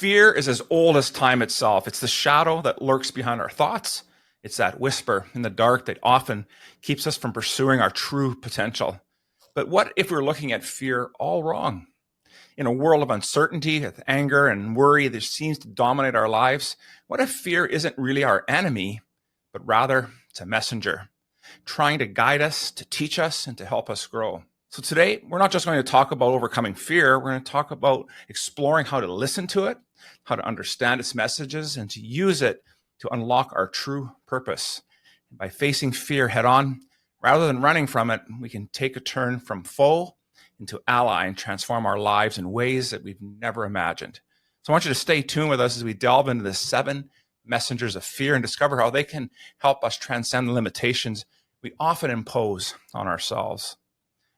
Fear is as old as time itself. It's the shadow that lurks behind our thoughts. It's that whisper in the dark that often keeps us from pursuing our true potential. But what if we're looking at fear all wrong? In a world of uncertainty, with anger and worry that seems to dominate our lives, what if fear isn't really our enemy, but rather it's a messenger, trying to guide us, to teach us, and to help us grow? So today, we're not just going to talk about overcoming fear, we're going to talk about exploring how to listen to it, how to understand its messages, and to use it to unlock our true purpose. And by facing fear head on, rather than running from it, we can take a turn from foe into ally and transform our lives in ways that we've never imagined. So I want you to stay tuned with us as we delve into the 7 messengers of fear and discover how they can help us transcend the limitations we often impose on ourselves.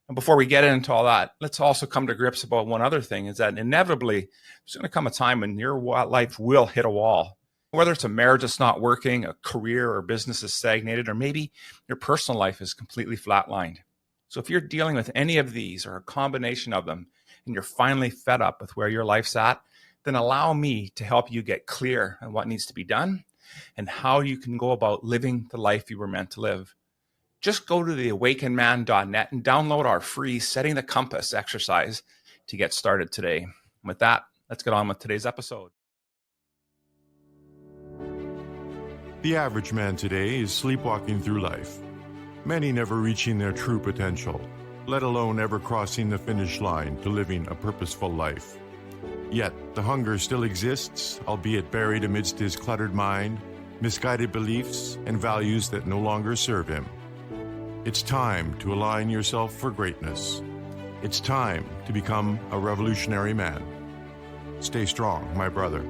And before we get into all that, let's also come to grips about one other thing, is that inevitably there's going to come a time when your life will hit a wall. Whether it's a marriage that's not working, a career or business is stagnated, or maybe your personal life is completely flatlined. So if you're dealing with any of these or a combination of them, and you're finally fed up with where your life's at, then allow me to help you get clear on what needs to be done and how you can go about living the life you were meant to live. Just go to theawakenedman.net and download our free Setting the Compass exercise to get started today. And with that, let's get on with today's episode. The average man today is sleepwalking through life, many never reaching their true potential, let alone ever crossing the finish line to living a purposeful life. Yet, the hunger still exists, albeit buried amidst his cluttered mind, misguided beliefs, and values that no longer serve him. It's time to align yourself for greatness. It's time to become a revolutionary man. Stay strong, my brother.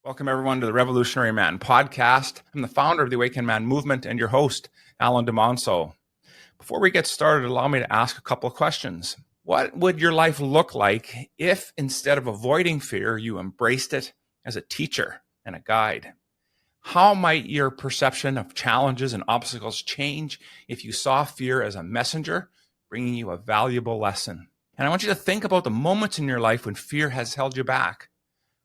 Welcome, everyone, to the Revolutionary Man podcast. I'm the founder of the Awakened Man movement and your host, Alan DeMonso. Before we get started, allow me to ask a couple of questions. What would your life look like if, instead of avoiding fear, you embraced it as a teacher and a guide? How might your perception of challenges and obstacles change if you saw fear as a messenger, bringing you a valuable lesson? And I want you to think about the moments in your life when fear has held you back.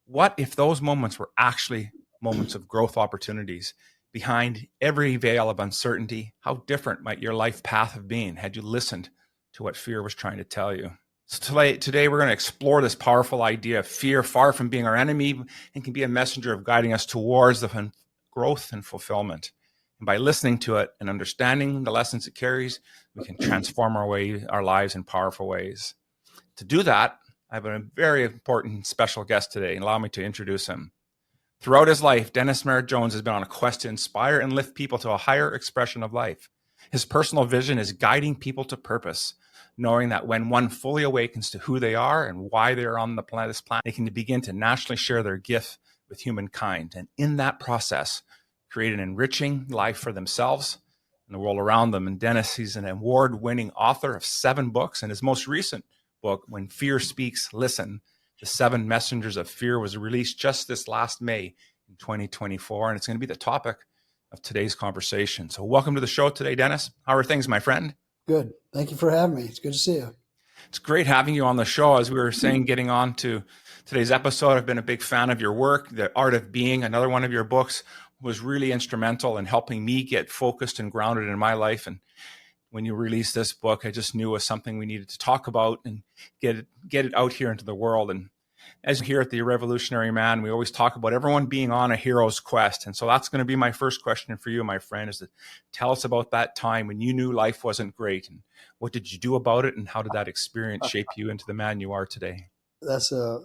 What if those moments were actually moments of growth opportunities? Behind every veil of uncertainty, how different might your life path have been had you listened to what fear was trying to tell you? So today we're going to explore this powerful idea of fear, far from being our enemy, and can be a messenger of guiding us towards the growth and fulfillment. And by listening to it and understanding the lessons it carries, we can transform our lives in powerful ways. To do that, I have a very important special guest today, and allow me to introduce him. Throughout his life, Dennis Merritt-Jones has been on a quest to inspire and lift people to a higher expression of life. His personal vision is guiding people to purpose, knowing that when one fully awakens to who they are and why they're on this planet, they can begin to naturally share their gift with humankind. And in that process, create an enriching life for themselves and the world around them. And Dennis, he's an award-winning author of 7 books, and his most recent book, When Fear Speaks, Listen, The 7 Messengers of Fear, was released just this last May in 2024, and it's going to be the topic of today's conversation. So welcome to the show today, Dennis. How are things, my friend? Good. Thank you for having me. It's good to see you. It's great having you on the show. As we were saying, getting on to today's episode, I've been a big fan of your work. The Art of Being, another one of your books, was really instrumental in helping me get focused and grounded in my life. And when you released this book, I just knew it was something we needed to talk about and get it out here into the world. And as here at the Revolutionary Man, we always talk about everyone being on a hero's quest. And so that's going to be my first question for you, my friend, is to tell us about that time when you knew life wasn't great, and what did you do about it, and how did that experience shape you into the man you are today? That's a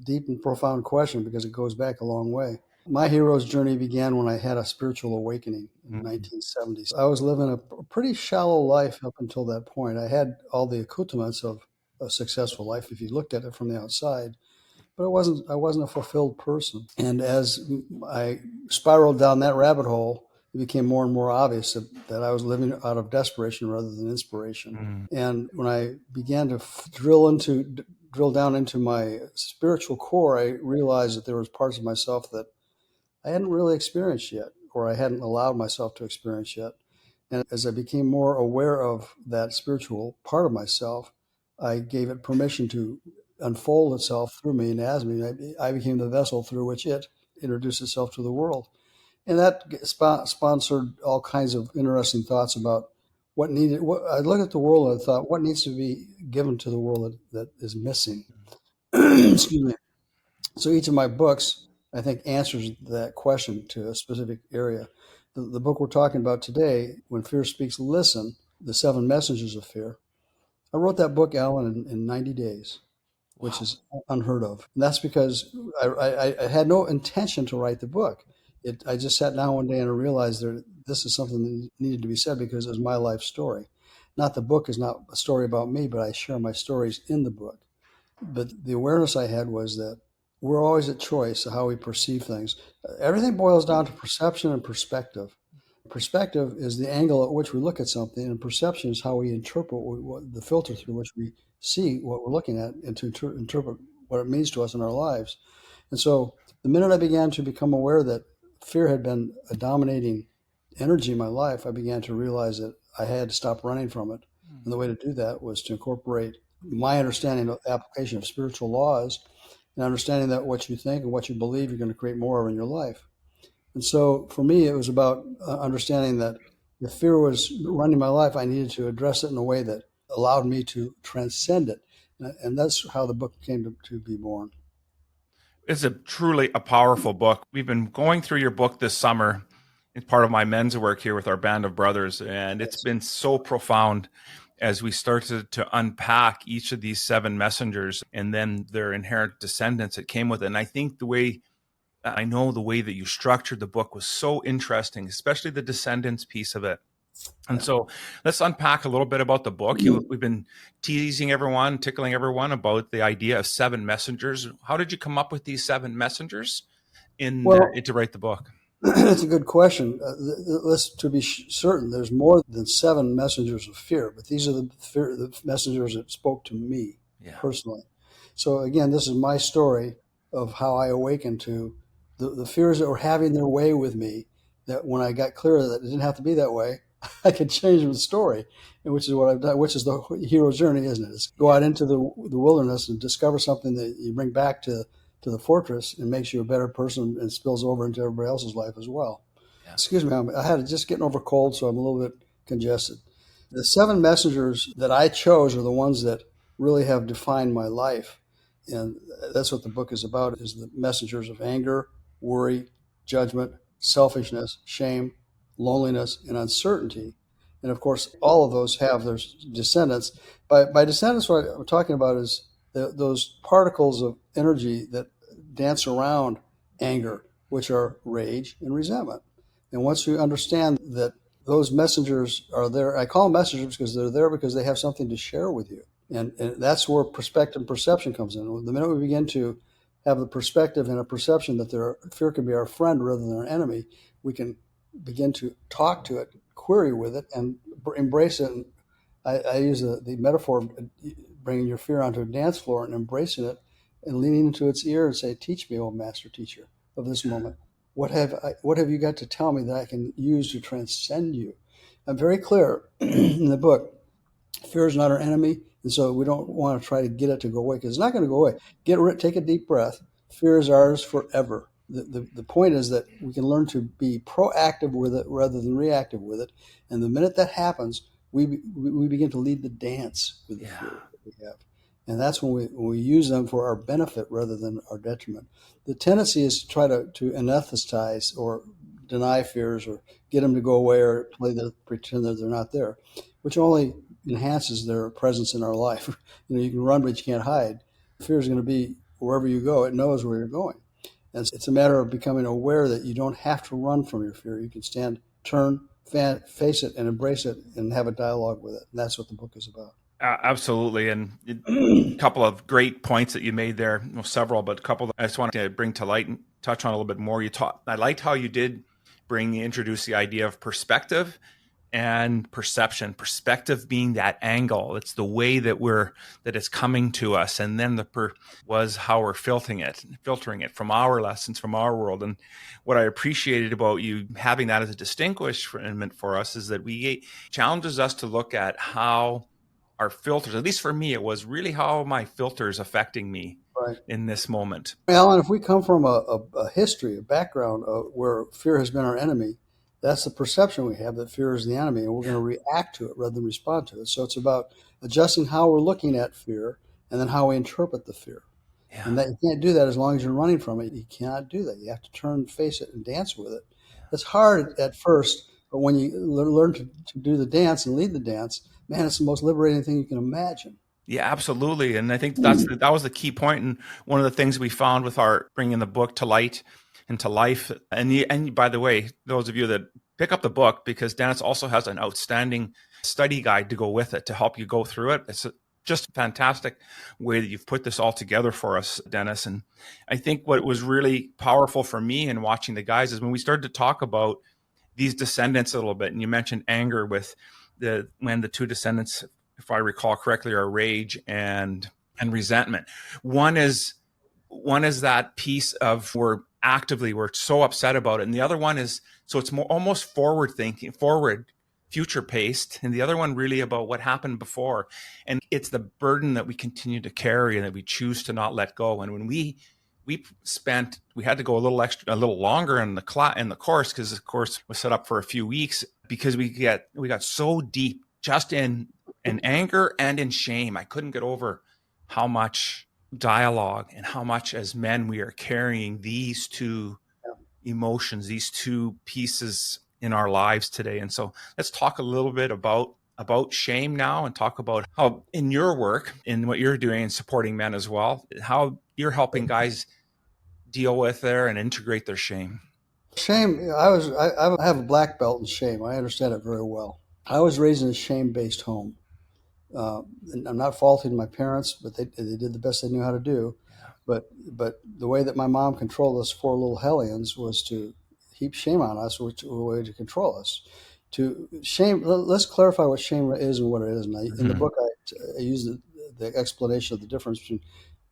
deep and profound question, because it goes back a long way. My hero's journey began when I had a spiritual awakening in the 1970s. I was living a pretty shallow life up until that point. I had all the accoutrements of a successful life if you looked at it from the outside, but I wasn't a fulfilled person. And as I spiraled down that rabbit hole, it became more and more obvious that I was living out of desperation rather than inspiration. And when I began to drill down into my spiritual core, I realized that there was parts of myself that I hadn't really experienced yet, or I hadn't allowed myself to experience yet. And as I became more aware of that spiritual part of myself, I gave it permission to unfold itself through me and as me. I became the vessel through which it introduced itself to the world. And that sponsored all kinds of interesting thoughts about what needed. I looked at the world and I thought, what needs to be given to the world that is missing? Excuse me. So each of my books, I think, answers that question to a specific area. The book we're talking about today, When Fear Speaks, Listen, The Seven Messengers of Fear. I wrote that book, Alan, in 90 days, which Wow. is unheard of. And that's because I had no intention to write the book. I just sat down one day and I realized that this is something that needed to be said because it was my life story. Not the book is not a story about me, but I share my stories in the book. But the awareness I had was that we're always at choice of how we perceive things. Everything boils down to perception and perspective. Perspective is the angle at which we look at something, and perception is how we interpret the filter through which we see what we're looking at and to interpret what it means to us in our lives. And so the minute I began to become aware that fear had been a dominating energy in my life, I began to realize that I had to stop running from it. And the way to do that was to incorporate my understanding of application of spiritual laws and understanding that what you think and what you believe you're going to create more of in your life. And so for me, it was about understanding that if fear was running my life, I needed to address it in a way that allowed me to transcend it. And that's how the book came to be born. It's truly a powerful book. We've been going through your book this summer. It's part of my men's work here with our band of brothers, and it's been so profound as we started to unpack each of these seven messengers and then their inherent descendants that came with it. And I think the way that you structured the book was so interesting, especially the descendants piece of it. And so let's unpack a little bit about the book. We've been teasing everyone, tickling everyone about the idea of seven messengers. How did you come up with these seven messengers to write the book? That's a good question. To be certain, there's more than seven messengers of fear, but these are the messengers that spoke to me personally. So again, this is my story of how I awakened to the fears that were having their way with me, that when I got clear that it didn't have to be that way, I could change the story, and which is what I've done, which is the hero's journey, isn't it? It's go out into the wilderness and discover something that you bring back to the fortress and makes you a better person and spills over into everybody else's life as well. Yeah. Excuse me, I had just getting over cold, so I'm a little bit congested. The seven messengers that I chose are the ones that really have defined my life. And that's what the book is about, is the messengers of anger, worry, judgment, selfishness, shame, loneliness, and uncertainty. And of course, all of those have their descendants. By descendants, what I'm talking about is those particles of energy that dance around anger, which are rage and resentment. And once you understand that those messengers are there, I call them messengers because they're there because they have something to share with you. And that's where perspective and perception comes in. The minute we begin to have the perspective and a perception that fear can be our friend rather than our enemy, we can begin to talk to it, query with it, and embrace it. And I use the metaphor of bringing your fear onto a dance floor and embracing it and leaning into its ear and say, "Teach me, O master teacher of this moment. What have you got to tell me that I can use to transcend you?" I'm very clear in the book. Fear is not our enemy, and so we don't want to try to get it to go away because it's not going to go away. Take a deep breath. Fear is ours forever. The point is that we can learn to be proactive with it rather than reactive with it. And the minute that happens, we begin to lead the dance with the fear that we have. And that's when we use them for our benefit rather than our detriment. The tendency is to try to anesthetize or deny fears or get them to go away or pretend that they're not there, which only enhances their presence in our life. You can run, but you can't hide. Fear is going to be wherever you go. It knows where you're going. And it's a matter of becoming aware that you don't have to run from your fear. You can turn, face it, and embrace it, and have a dialogue with it. And that's what the book is about. Absolutely. And a couple of great points that you made there, several, but a couple that I just wanted to bring to light and touch on a little bit more. I liked how you did introduce the idea of perspective and perception. Perspective being that angle. It's the way that it's coming to us. And then was how we're filtering it from our lessons, from our world. And what I appreciated about you having that as a distinguishment for us is that it challenges us to look at how our filters, at least for me, it was really how my filters affecting me Right. in this moment. Alan, if we come from a history, a background where fear has been our enemy, that's the perception we have, that fear is the enemy, and we're going to react to it rather than respond to it. So it's about adjusting how we're looking at fear and then how we interpret the fear. Yeah. And that you can't do that as long as you're running from it. You cannot do that. You have to turn, face it, and dance with it. It's hard at first, but when you learn to do the dance and lead the dance, man, it's the most liberating thing you can imagine. Yeah, absolutely. And I think that was the key point. And one of the things we found with our bringing the book to light and to life. And by the way, those of you that pick up the book, because Dennis also has an outstanding study guide to go with it to help you go through it. It's just a fantastic way that you've put this all together for us, Dennis. And I think what was really powerful for me in watching the guys is when we started to talk about these descendants a little bit, and you mentioned anger with when the two descendants, if I recall correctly, are rage and resentment. One is that piece of we're so upset about it, and the other one is, so it's more almost forward future paced, and the other one really about what happened before, and it's the burden that we continue to carry and that we choose to not let go. And when we had to go a little longer in the course, because the course was set up for a few weeks, because we got so deep just in anger and in shame. I couldn't get over how much dialogue and how much as men we are carrying these two emotions, these two pieces in our lives today. And so let's talk a little bit about shame now, and talk about how in your work, in what you're doing and supporting men as well, how you're helping guys deal with their and integrate their shame. Shame, I have a black belt in shame. I understand it very well. I was raised in a shame-based home. And I'm not faulting my parents, but they did the best they knew how to do. But the way that my mom controlled us four little hellions was to heap shame on us, which was a way to control us. To shame, let's clarify what shame is and what it isn't. In the book, I use the explanation of the difference between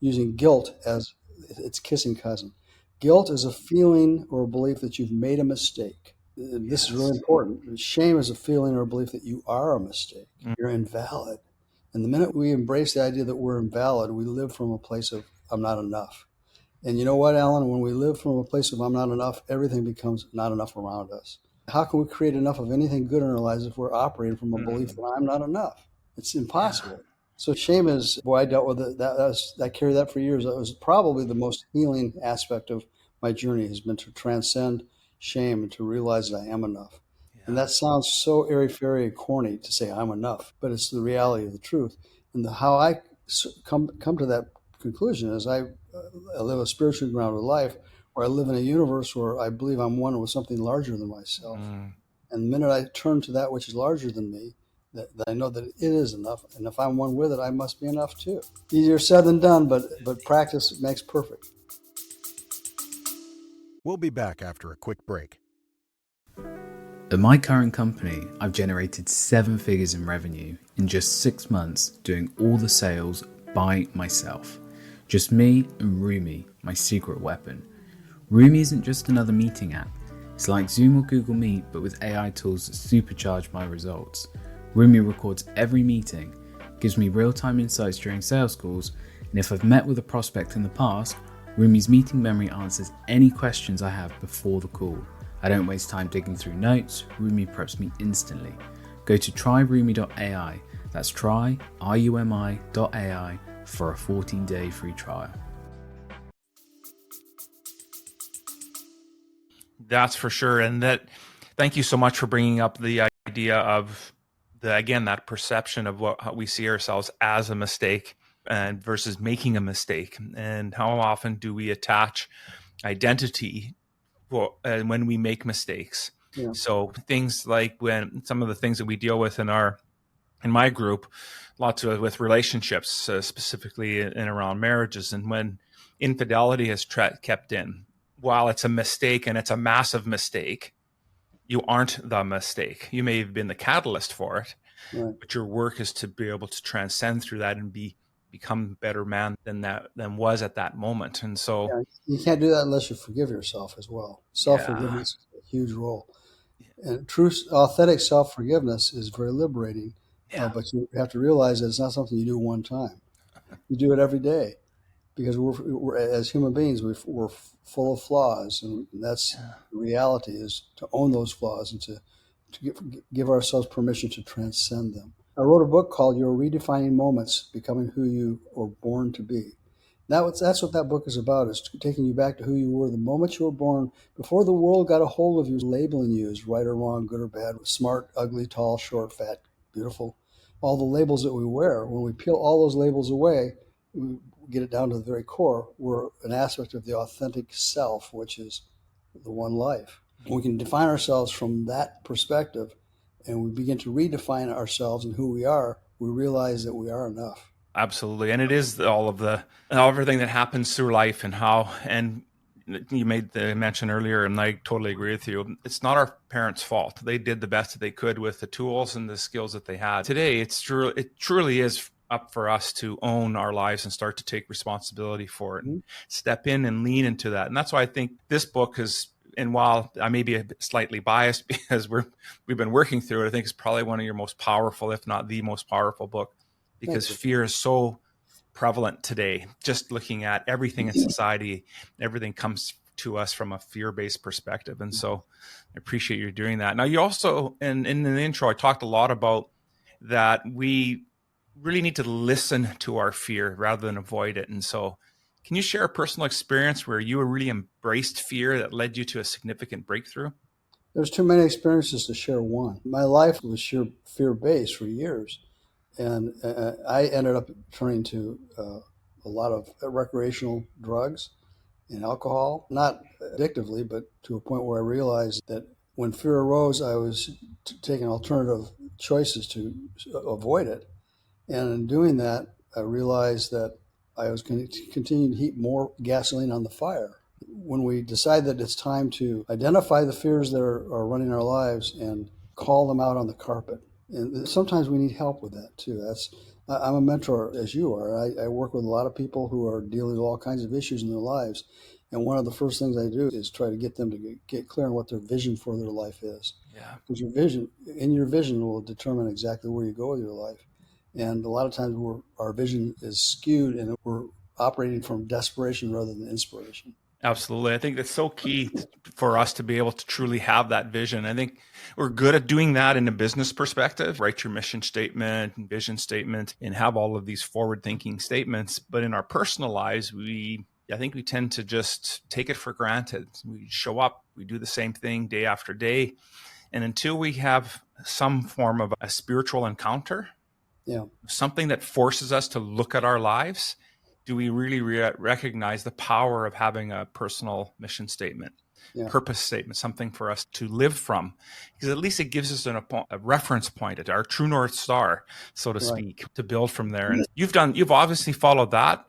using guilt as its kissing cousin. Guilt is a feeling or a belief that you've made a mistake. This is really important. Shame is a feeling or a belief that you are a mistake. You're invalid. And the minute we embrace the idea that we're invalid, we live from a place of I'm not enough. And you know what, Alan? When we live from a place of I'm not enough, everything becomes not enough around us. How can we create enough of anything good in our lives if we're operating from a belief that I'm not enough? It's impossible. Yeah. So shame is, boy, I dealt with it. I carried that for years. That was probably the most healing aspect of my journey, has been to transcend shame and to realize that I am enough. Yeah. And that sounds so airy-fairy and corny to say I'm enough, but it's the reality of the truth. And how I come to that conclusion is I live a spiritually grounded life, where I live in a universe where I believe I'm one with something larger than myself. And the minute I turn to that which is larger than me, that I know that it is enough. And if I'm one with it, I must be enough too. Easier said than done, but practice makes perfect. We'll be back after a quick break. At my current company, I've generated 7 figures in revenue in just 6 months, doing all the sales by myself. Just me and Rumi, my secret weapon. Rumi isn't just another meeting app. It's like Zoom or Google Meet, but with AI tools that supercharge my results. Rumi records every meeting, gives me real-time insights during sales calls, and if I've met with a prospect in the past, Rumi's meeting memory answers any questions I have before the call. I don't waste time digging through notes. Rumi preps me instantly. Go to tryrumi.ai. That's tryrumi.ai for a 14-day free trial. That's for sure. And thank you so much for bringing up the idea of that perception of how we see ourselves as a mistake and versus making a mistake, and how often do we attach identity when we make mistakes. Yeah. So things like when some of the things that we deal with in my group, lots of with relationships, specifically in around marriages, and when infidelity has kept in, while it's a mistake and it's a massive mistake, you aren't the mistake. You may have been the catalyst for it, right, but your work is to be able to transcend through that and become a better man than was at that moment. And so you can't do that unless you forgive yourself as well. Self-forgiveness is a huge role. And true, authentic self-forgiveness is very liberating. Yeah. But you have to realize that it's not something you do one time. You do it every day, because we're as human beings, we're full of flaws, and that's Yeah. the reality, is to own those flaws and to give ourselves permission to transcend them. I wrote a book called Your Redefining Moments, Becoming Who You Were Born to Be. That's what that book is about, is taking you back to who you were the moment you were born, before the world got a hold of you, labeling you as right or wrong, good or bad, smart, ugly, tall, short, fat, beautiful, all the labels that we wear. When we peel all those labels away, we get it down to the very core. We're an aspect of the authentic self, which is the one life. We can define ourselves from that perspective, and we begin to redefine ourselves and who we are. We realize that we are enough. Absolutely. And it is all of everything that happens through life and you made the mention earlier, and I totally agree with you. It's not our parents' fault. They did the best that they could with the tools and the skills that they had. Today, it truly is up for us to own our lives and start to take responsibility for it, and step in and lean into that. And that's why I think this book is, and while I may be a bit slightly biased because we've been working through it, I think it's probably one of your most powerful, if not the most powerful book, because fear is so prevalent today. Just looking at everything in society, everything comes to us from a fear-based perspective. And so I appreciate you doing that. Now, you also, in the intro, I talked a lot about that we really need to listen to our fear rather than avoid it. And so can you share a personal experience where you really embraced fear that led you to a significant breakthrough? There's too many experiences to share one. My life was sheer fear-based for years. And I ended up turning to a lot of recreational drugs and alcohol, not addictively, but to a point where I realized that when fear arose, I was taking alternative choices to avoid it. And in doing that, I realized that I was going to continue to heap more gasoline on the fire. When we decide that it's time to identify the fears that are running our lives and call them out on the carpet. And sometimes we need help with that too. I'm a mentor, as you are. I work with a lot of people who are dealing with all kinds of issues in their lives. And one of the first things I do is try to get them to get clear on what their vision for their life is. Yeah. Because your vision will determine exactly where you go with your life. And a lot of times our vision is skewed and we're operating from desperation rather than inspiration. Absolutely. I think that's so key for us to be able to truly have that vision. I think we're good at doing that in a business perspective. Write your mission statement and vision statement and have all of these forward-thinking statements. But in our personal lives, I think we tend to just take it for granted. We show up, we do the same thing day after day. And until we have some form of a spiritual encounter, something that forces us to look at our lives, do we really recognize the power of having a personal mission statement, purpose statement, something for us to live from? Because at least it gives us a reference point, our true North Star, so to speak, to build from there. And you've obviously followed that.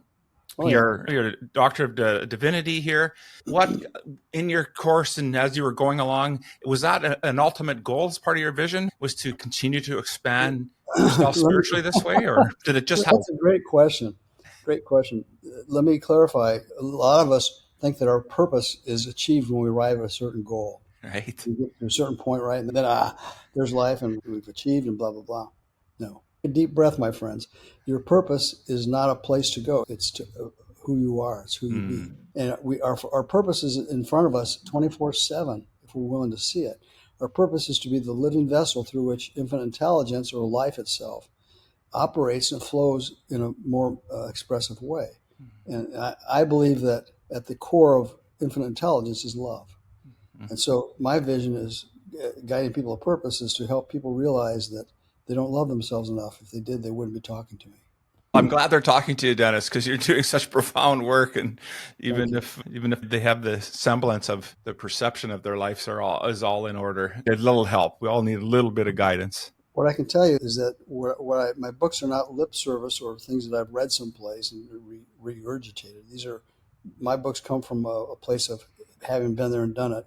You're a doctor of divinity here. What in your course and as you were going along, was that an ultimate goal as part of your vision, was to continue to expand yourself spiritually this way, or did it just help? That's a great question. Great question. Let me clarify. A lot of us think that our purpose is achieved when we arrive at a certain goal. Right. We get to a certain point, right? And then, there's life and we've achieved and blah, blah, blah. No. A deep breath, my friends. Your purpose is not a place to go. It's to who you are. It's who you be. And our purpose is in front of us 24/7 if we're willing to see it. Our purpose is to be the living vessel through which infinite intelligence, or life itself, operates and flows in a more expressive way. And I believe that at the core of infinite intelligence is love. And so my vision is guiding people of purpose is to help people realize that they don't love themselves enough. If they did, they wouldn't be talking to me. I'm glad they're talking to you, Dennis, because you're doing such profound work. And even if they have the semblance of the perception of their lives is all in order, a little help. We all need a little bit of guidance. What I can tell you is that my books are not lip service or things that I've read someplace and regurgitated. My books come from a place of having been there and done it.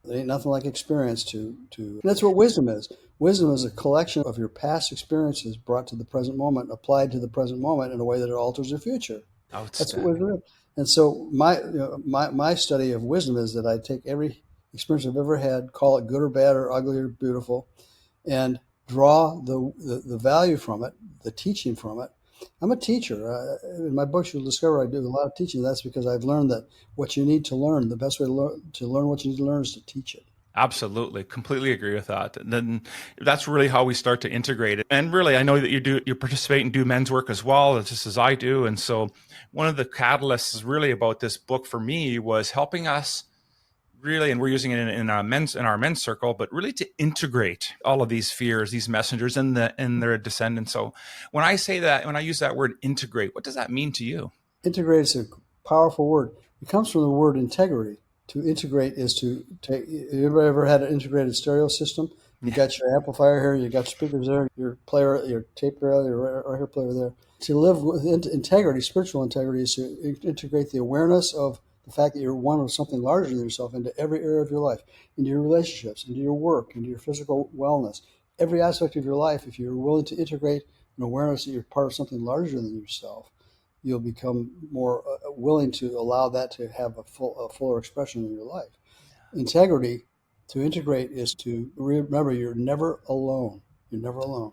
There ain't nothing like experience and that's what wisdom is. Wisdom is a collection of your past experiences brought to the present moment, applied to the present moment in a way that it alters your future. That's what wisdom is. And so my study of wisdom is that I take every experience I've ever had, call it good or bad or ugly or beautiful, and draw the value from it, the teaching from it. I'm a teacher. In my books, you'll discover I do a lot of teaching. That's because I've learned that what you need to learn, the best way to learn what you need to learn is to teach it. Absolutely. Completely agree with that. And then that's really how we start to integrate it. And really, I know that you participate and do men's work as well, just as I do. And so one of the catalysts really about this book for me was helping us really, and we're using it in our men's circle, but really to integrate all of these fears, these messengers in their descendants. So when I say that, when I use that word integrate, what does that mean to you? Integrate is a powerful word. It comes from the word integrity. To integrate is to take. Anybody ever had an integrated stereo system? You got your amplifier here, you got speakers there, your player, your tape player, your record player there. To live with integrity, spiritual integrity, is to integrate the awareness of the fact that you're one with something larger than yourself into every area of your life, into your relationships, into your work, into your physical wellness, every aspect of your life. If you're willing to integrate an awareness that you're part of something larger than yourself, you'll become more willing to allow that to have a fuller expression in your life. Integrity, to integrate, is to remember you're never alone. You're never alone.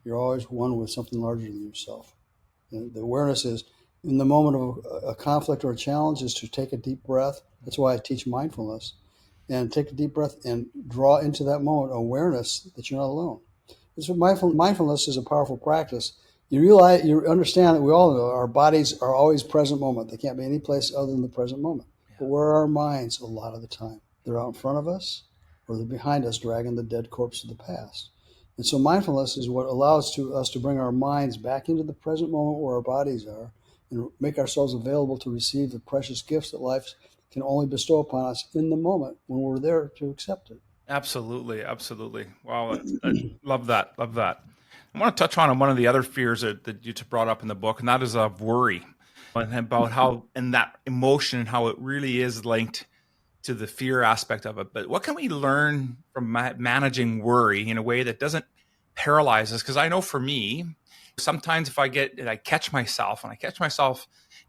You're always one with something larger than yourself. And the awareness is, in the moment of a conflict or a challenge, is to take a deep breath. That's why I teach mindfulness. And take a deep breath and draw into that moment awareness that you're not alone. Mindfulness is a powerful practice. You understand that we all know our bodies are always present moment. They can't be any place other than the present moment. But where are our minds a lot of the time? They're out in front of us, or they're behind us, dragging the dead corpse of the past. And so mindfulness is what allows us to bring our minds back into the present moment where our bodies are, and make ourselves available to receive the precious gifts that life can only bestow upon us in the moment when we're there to accept it. Absolutely. Absolutely. Wow. I love that. Love that. I want to touch on one of the other fears that you brought up in the book, and that is of worry, and about how, and that emotion, how it really is linked to the fear aspect of it. But what can we learn from managing worry in a way that doesn't paralyze us? Because I know for me, sometimes if I catch myself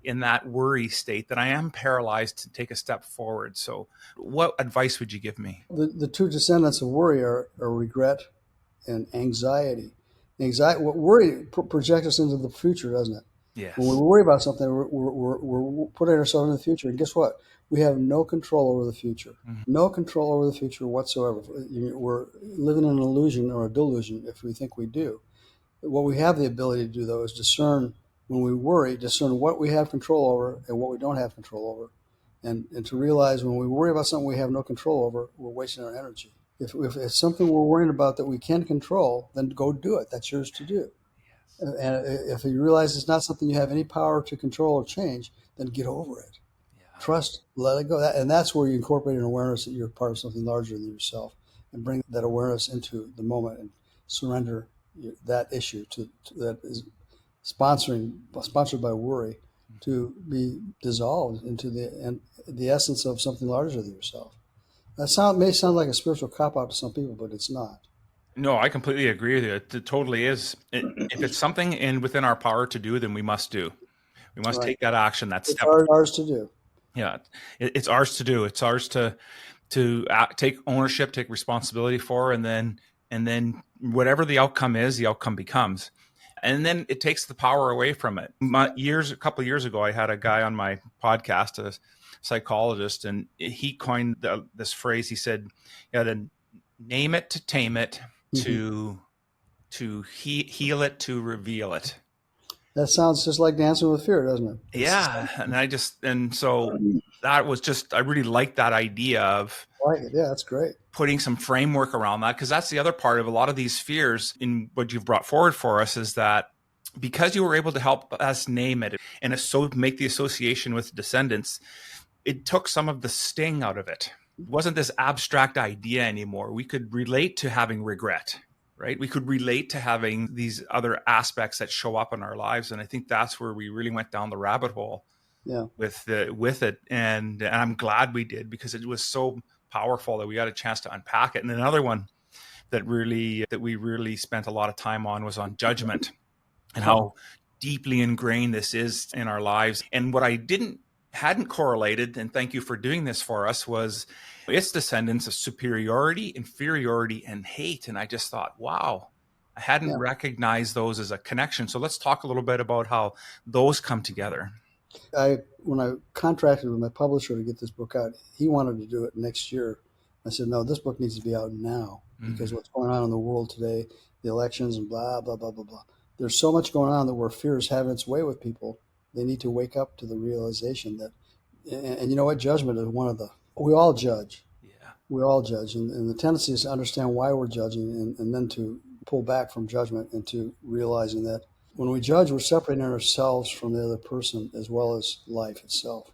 in that worry state, that I am paralyzed to take a step forward. So what advice would you give me? The two descendants of worry are regret and anxiety. Worry projects us into the future, doesn't it? Yes. When we worry about something, we're putting ourselves in the future. And guess what? We have no control over the future. Mm-hmm. No control over the future whatsoever. We're living in an illusion or a delusion if we think we do. What we have the ability to do, though, is discern, when we worry, discern what we have control over and what we don't have control over. And to realize when we worry about something we have no control over, we're wasting our energy. If it's something we're worrying about that we can control, then go do it. That's yours to do. Yes. And if you realize it's not something you have any power to control or change, then get over it. Yeah. Trust, let it go. And that's where you incorporate an awareness that you're part of something larger than yourself, and bring that awareness into the moment and surrender that issue that is sponsored by worry to be dissolved into the essence of something larger than yourself. That may sound like a spiritual cop-out to some people, but it's not. No, I completely agree with you. It totally is. If it's something within our power to do, then we must do. We must take that action. That step. It's ours to do. Yeah, it's ours to do. It's ours to take ownership, take responsibility for, and then whatever the outcome is, the outcome becomes. And then it takes the power away from it. A couple of years ago, I had a guy on my podcast, a psychologist, and he coined this phrase. He said, to name it, to tame it, to heal it, to reveal it. That sounds just like Dancing with Fear, doesn't it? Yeah. And so that was just, I really liked that idea of, yeah, that's great. Putting some framework around that, because that's the other part of a lot of these fears in what you've brought forward for us, is that because you were able to help us name it and make the association with descendants, it took some of the sting out of it. It wasn't this abstract idea anymore. We could relate to having regret, right? We could relate to having these other aspects that show up in our lives. And I think that's where we really went down the rabbit hole with it. And I'm glad we did, because it was so powerful that we got a chance to unpack it. And another one that we really spent a lot of time on was on judgment, and how deeply ingrained this is in our lives. And what I hadn't correlated, and thank you for doing this for us, was its descendants of superiority, inferiority, and hate. And I just thought, wow, I hadn't Yeah. recognized those as a connection. So let's talk a little bit about how those come together. When I contracted with my publisher to get this book out, he wanted to do it next year. I said, no, this book needs to be out now because what's going on in the world today, the elections and blah, blah, blah, blah, blah. There's so much going on that where fear is having its way with people. They need to wake up to the realization that, and you know what, judgment is one of we all judge. Yeah. We all judge. And the tendency is to understand why we're judging and then to pull back from judgment into realizing that when we judge, we're separating ourselves from the other person as well as life itself.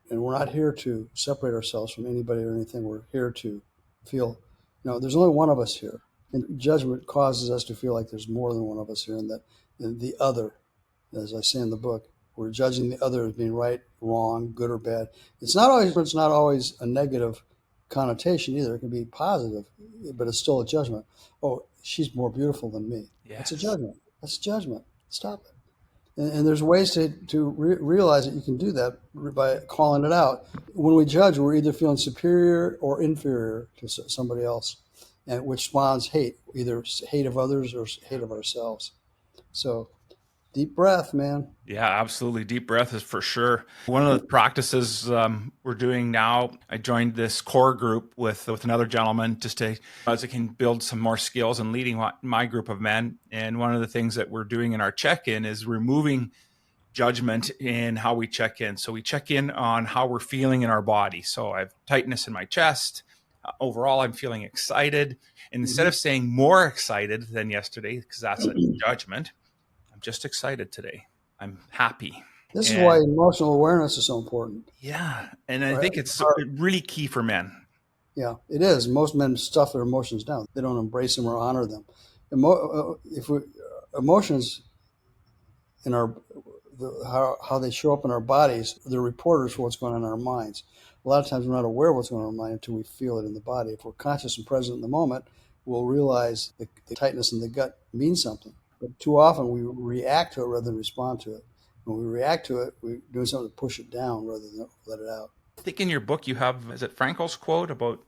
And we're not here to separate ourselves from anybody or anything. We're here to feel, there's only one of us here. And judgment causes us to feel like there's more than one of us here, and that the other, as I say in the book, we're judging the other as being right, wrong, good or bad. It's not always a negative connotation either. It can be positive, but it's still a judgment. Oh, she's more beautiful than me. Yes. That's a judgment. That's a judgment. Stop it. And there's ways to realize that you can do that by calling it out. When we judge, we're either feeling superior or inferior to somebody else, and which spawns hate, either hate of others or hate of ourselves. So deep breath, man. Yeah, absolutely. Deep breath is for sure. One of the practices we're doing now, I joined this core group with another gentleman just to, as I can build some more skills in leading my group of men. And one of the things that we're doing in our check-in is removing judgment in how we check in. So we check in on how we're feeling in our body. So I have tightness in my chest. Overall, I'm feeling excited. And instead of saying more excited than yesterday, because that's a judgment, I'm just excited today. I'm happy. This is why emotional awareness is so important. Yeah. And I think it's really key for men. Yeah, it is. Most men stuff their emotions down. They don't embrace them or honor them. Emotions in how they show up in our bodies, they're reporters for what's going on in our minds. A lot of times we're not aware of what's going on in our mind until we feel it in the body. If we're conscious and present in the moment, we'll realize the tightness in the gut means something. But too often we react to it rather than respond to it. When we react to it, we're doing something to push it down rather than let it out. I think in your book you have, is it Frankl's quote about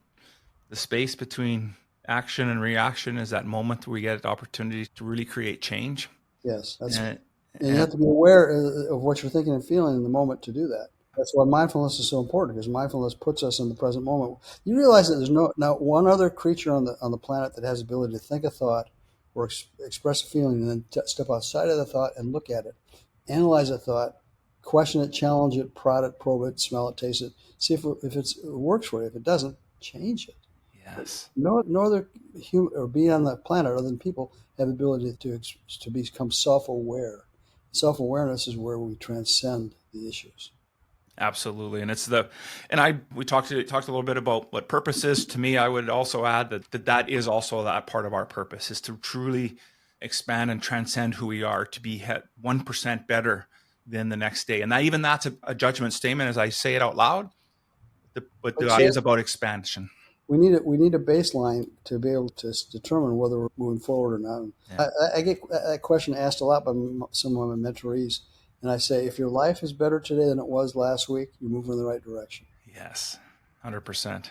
the space between action and reaction is that moment where we get an opportunity to really create change? Yes. And you have to be aware of what you're thinking and feeling in the moment to do that. That's why mindfulness is so important, because mindfulness puts us in the present moment. You realize that there's not one other creature on the planet that has the ability to think a thought or express a feeling and then step outside of the thought and look at it, analyze a thought, question it, challenge it, prod it, probe it, smell it, taste it, see if it works for you. If it doesn't, change it. Yes. No other human or being on the planet other than people have the ability to become self-aware. Self-awareness is where we transcend the issues. Absolutely. And we talked a little bit about what purpose is. To me, I would also add that is also that part of our purpose, is to truly expand and transcend who we are, to be 1% better than the next day. And that's a judgment statement as I say it out loud. But the idea is about expansion. We need a baseline to be able to determine whether we're moving forward or not. Yeah. I get that question asked a lot by some of my mentorees. And I say, if your life is better today than it was last week, you're moving in the right direction. Yes, 100%.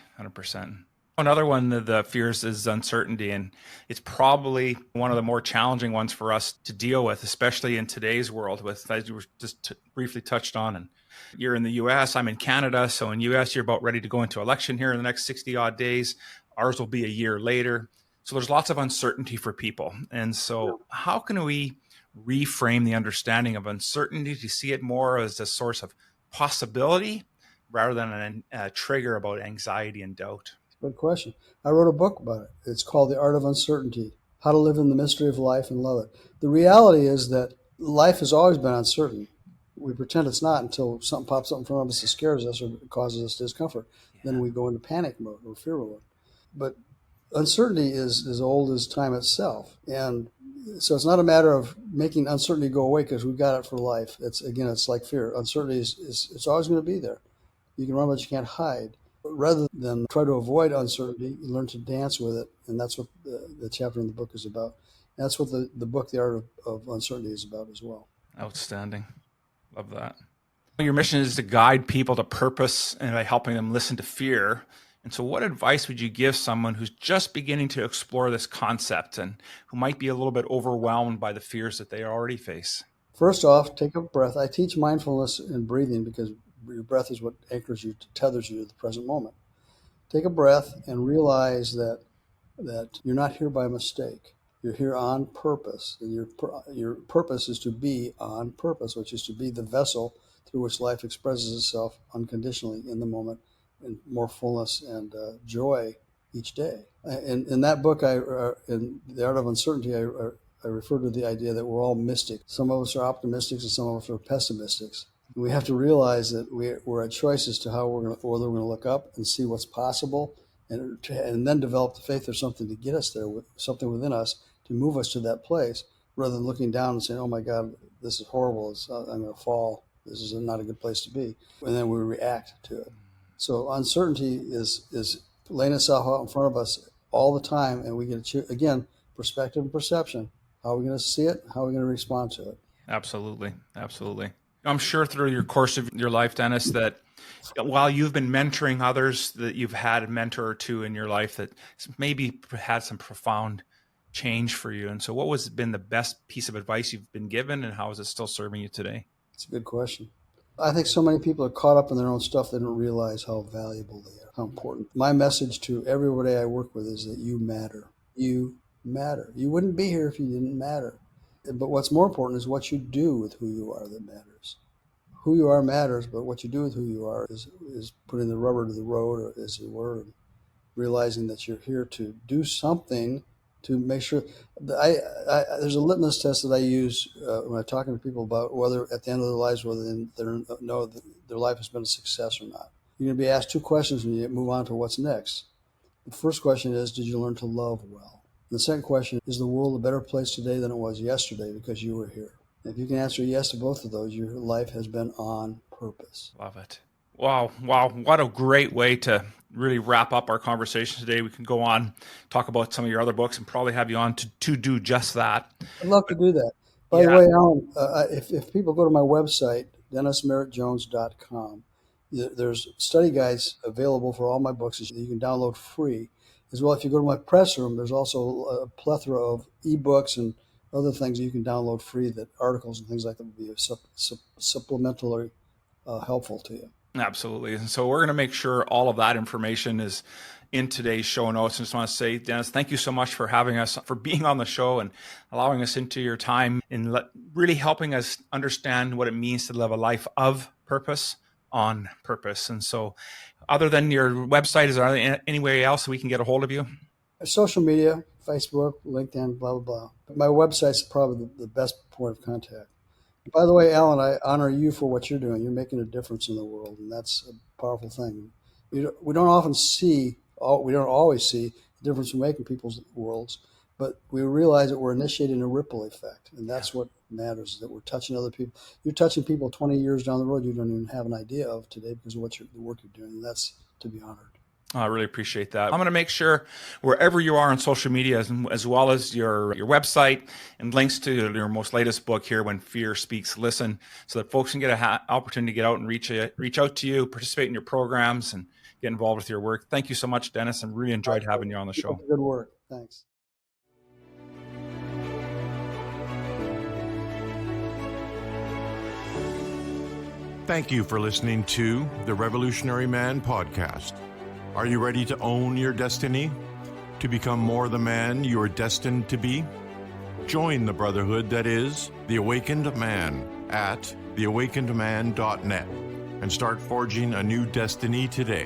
Another one of the fears is uncertainty. And it's probably one of the more challenging ones for us to deal with, especially in today's world, with, as you were just briefly touched on. And you're in the U.S., I'm in Canada. So in U.S., you're about ready to go into election here in the next 60 odd days. Ours will be a year later. So there's lots of uncertainty for people. And so how can we reframe the understanding of uncertainty to see it more as a source of possibility rather than a trigger about anxiety and doubt? Good question. I wrote a book about it. It's called The Art of Uncertainty, How to Live in the Mystery of Life and Love It. The reality is that life has always been uncertain. We pretend it's not until something pops up in front of us that scares us or causes us discomfort. Yeah. Then we go into panic mode or fear mode. But uncertainty is as old as time itself. And so it's not a matter of making uncertainty go away because we've got it for life. It's like fear. Uncertainty it's always going to be there. You can run, but you can't hide. But rather than try to avoid uncertainty, you learn to dance with it. And that's what the chapter in the book is about. And that's what the book, The Art of Uncertainty, is about as well. Outstanding. Love that. Your mission is to guide people to purpose and by helping them listen to fear And so what advice would you give someone who's just beginning to explore this concept and who might be a little bit overwhelmed by the fears that they already face? First off, take a breath. I teach mindfulness and breathing because your breath is what anchors you, tethers you to the present moment. Take a breath and realize that you're not here by mistake. You're here on purpose. And your purpose is to be on purpose, which is to be the vessel through which life expresses itself unconditionally in the moment in more fullness and joy each day. In that book, in The Art of Uncertainty, I refer to the idea that we're all mystic. Some of us are optimistics and some of us are pessimistics. We have to realize that we're at choice as to whether we're going to look up and see what's possible, and then develop the faith there's something to get us there, something within us to move us to that place, rather than looking down and saying, "Oh my God, this is horrible. I'm going to fall. This is not a good place to be," and then we react to it. So uncertainty is laying itself out in front of us all the time, and we get to, again, perspective and perception. How are we going to see it? How are we going to respond to it? Absolutely. Absolutely. I'm sure through your course of your life, Dennis, that while you've been mentoring others, that you've had a mentor or two in your life that maybe had some profound change for you. And so what has been the best piece of advice you've been given, and how is it still serving you today? It's a good question. I think so many people are caught up in their own stuff, they don't realize how valuable they are, how important. My message to everybody I work with is that you matter. You matter. You wouldn't be here if you didn't matter. But what's more important is what you do with who you are that matters. Who you are matters, but what you do with who you are is putting the rubber to the road, or as it were, and realizing that you're here to do something to make sure. There's a litmus test that I use when I'm talking to people about whether at the end of their lives, whether they know that their life has been a success or not. You're going to be asked two questions when you move on to what's next. The first question is, did you learn to love well? And the second question, is the world a better place today than it was yesterday because you were here? If you can answer yes to both of those, your life has been on purpose. Love it. Wow. What a great way to really wrap up our conversation today. We can go on, talk about some of your other books, and probably have you on to do just that. I'd love to do that. By the way, Alan, if people go to my website, dennismerrittjones.com, there's study guides available for all my books that you can download free. As well, if you go to my press room, there's also a plethora of ebooks and other things you can download free, that articles and things like that would be supplementally helpful to you. Absolutely. And so we're going to make sure all of that information is in today's show notes. And just want to say, Dennis, thank you so much for having us, for being on the show and allowing us into your time and really helping us understand what it means to live a life of purpose on purpose. And so other than your website, is there any way else we can get a hold of you? Social media, Facebook, LinkedIn, blah, blah, blah. But my website's probably the best point of contact. By the way, Alan, I honor you for what you're doing. You're making a difference in the world, and that's a powerful thing. We don't always see the difference we make in people's worlds, but we realize that we're initiating a ripple effect, and that's what matters, that we're touching other people. You're touching people 20 years down the road you don't even have an idea of today because of the work you're doing, and that's to be honored. I really appreciate that. I'm going to make sure wherever you are on social media, as well as your website and links to your most latest book here, When Fear Speaks, Listen, so that folks can get an opportunity to get out and reach out to you, participate in your programs, and get involved with your work. Thank you so much, Dennis. I really enjoyed having you on the show. Good work. Thanks. Thank you for listening to the Revolutionary Man podcast. Are you ready to own your destiny? To become more the man you are destined to be? Join the brotherhood that is The Awakened Man at theawakenedman.net and start forging a new destiny today.